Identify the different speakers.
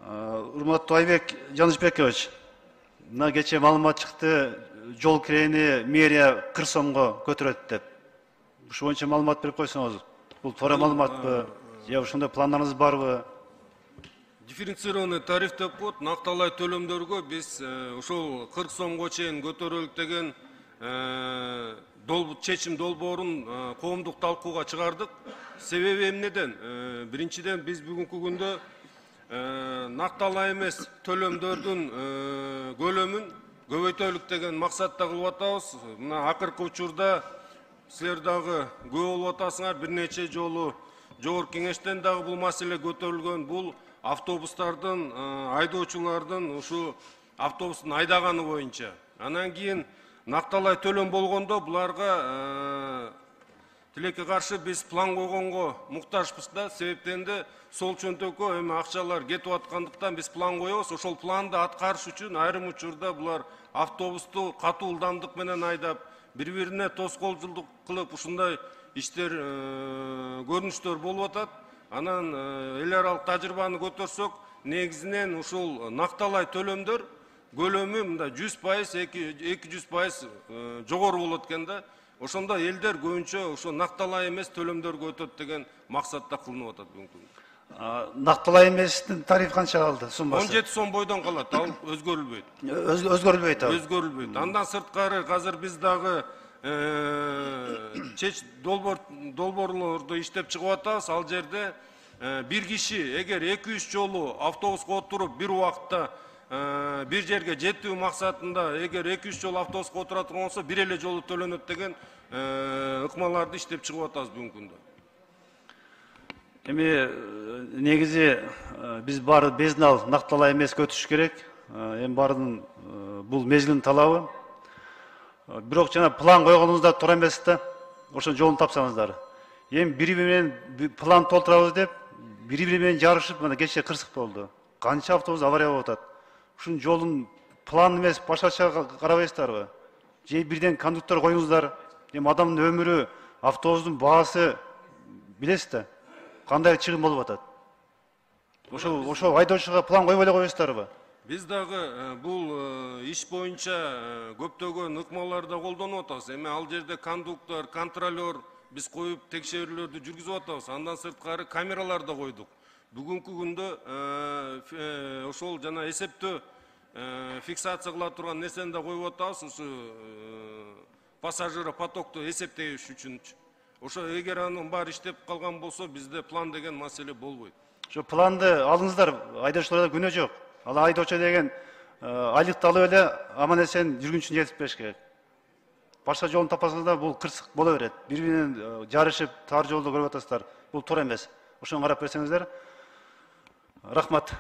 Speaker 1: Урматтуу Айбек Жанышбекович, мына кечээ маалымат чыкты, жол кирени мэрия 40 сомго көтөрөт деп. Ушу боюнча маалымат берип койсоңуз, бул туура маалыматпы? Же ушундай пландарыңыз барбы?
Speaker 2: Дифференцированный тариф деп коет, накталай төлөмдөргө биз ушул 40 сомго чейин көтөрөлүк деген чечим долбоорун коомдук талкууга чыгардык. Себеби эмнеден? Биринчиден биз бүгүнкү күндө накталай эмес төлөмдөрдүн көлөмүн көбөйтөлүк деген максатта кылып атабыз. Мына акыркы учурда силер дагы күбө болуп атасыңар, бир нече жолу жогорку кеңештен дагы бул маселе көтөрүлгөн. Бул автобустардын, айдоочулардын ушу автобустун айдаганы боюнча. Анан кийин накталай төлөм болгондо буларга тилекке каршы биз план койгонго муктажбыз да, себептен де сол чөнтөккө эми акчалар кетип аткандыктан биз план коебуз. Ошол планды аткарыш үчүн айрым учурда булар автобусту катуу ылдамдык менен айдап, бири-бирине тоскоолчулук кылып ушундай иштер, көрүнүштөр болуп атат. Анан эл аралык тажрыйбаны көтөрсөк, негизинен ушул накталай төлөмдөр көлөмү мында 100%, 200% жогору болот экен да. Ошондо элдер көбүнчө ошо накталай эмес төлөмдөргө өтөт деген максатта кылынып атат бүгүнкү.
Speaker 1: Накталай эместин тарифи канча калды?
Speaker 2: 17 сом бойдон калат, ал өзгөрүлбөйт.
Speaker 1: Өзгөрүлбөйт ал.
Speaker 2: Өзгөрүлбөйт. Андан сырткары азыр биз дагы чеч долбоорлорду иштеп чыгып атабыз. Ал жерде бир киши эгер 2-3 жолу автобуска отуруп бир убакытта бир жерге жетүү максатында эгер 2-3 жолу автобуска отура турган болсо, бир эле жолу төлөнөт деген ыкмаларды иштеп чыгып атабыз бүгүнкү күндө.
Speaker 1: Эми негизи биз баары безнал накталай эмес көтүш керек. Эми баарынын бул мезгилдин талабы. Бирок жана план койгонуңузда туура эмес да. Ошо жолун тапсаңыздар. Эми бири-бири менен план толтурабыз деп, бири-бири менен жарышып, мына кечээ кырсык болду. Канча автобус авария болуп атат. Ушунун жолун план эмес башкача карабайсыздарбы? Же бирден кондуктор коюңуздар. Эми адамдын өмүрү, автобустун баасы билесиз да. Кандай чыгым болуп атат? Ошо айдоочуга план койбой эле коесуздарбы?
Speaker 2: Биз дагы бул иш боюнча көптөгөн ыкмаларды колдонуп атабыз. Эми ал жерде кондуктор, контролер биз коюп текшерүүлөрдү жүргүзүп атабыз. Андан сырткары камералар да койдук. Бүгүнкү күндө ошол жана эсептөө фиксация кыла турган нерсени да коюп атабыз. Ушу пассажир потокту эсептеш үчүн. Ошо эгер анын баары иштеп калган болсо, бизде план деген маселе болбойт.
Speaker 1: Ошо планды алыңыздар, айдоочуларда күнөө жок. Ал айдоочу деген айлыкты алып эле аман эсен жүргүнчүн жетип бериш керек. Башка жолун таппасаңыздар, бул кырсык боло берет. Бири-биринен жарышып, тар жолду көрүп атасыздар. Бул туура эмес. Ошону карап берсеңиздер. Рахмат.